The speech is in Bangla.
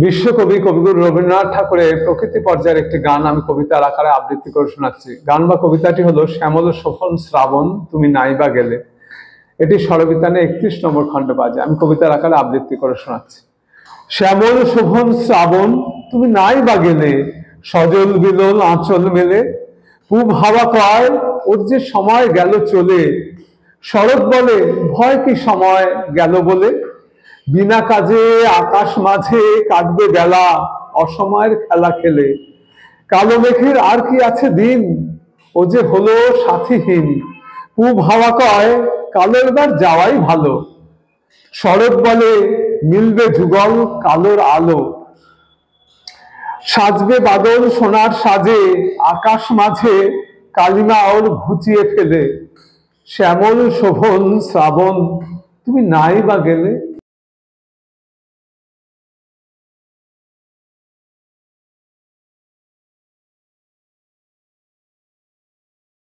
বিশ্বকবি কবিগুরু রবীন্দ্রনাথ ঠাকুরের প্রকৃতি পর্যায়ের একটি গান আমি কবিতার আকারে আবৃত্তি করে শোনাচ্ছি। গান বা কবিতাটি হলো শ্যামল শোভন শ্রাবণ তুমি নাইবা গেলে। এটি স্বরবিতানে 31 নম্বর খণ্ড বাজে। আমি কবিতার আকারে আবৃত্তি করে শোনাচ্ছি। শ্যামল শোভন শ্রাবণ তুমি নাইবা গেলে, সজল বিলোল আঁচল মেলে, পূব হাওয়া কয় ওর যে সময় গেল চলে, শরৎ বলে ভয় কি সময় গেল বলে, বিনা কাজে আকাশ মাঝে কাটবে বেলা, অসময়ের খেলা খেলে, কালো মেঘের আর কি আছে দিন, ও যে হলো সাথীহীন, পূব হাওয়া কয় কালো এবার যাওয়াই ভালো, শরৎ বলে মিলবে যুগল কালোর আলো, সাজবে বাদল সোনার সাজে আকাশ মাঝে, কালিমা ওর ঘুচিয়ে ফেলে, শ্যামল শোভন শ্রাবণ তুমি নাই বা গেলে।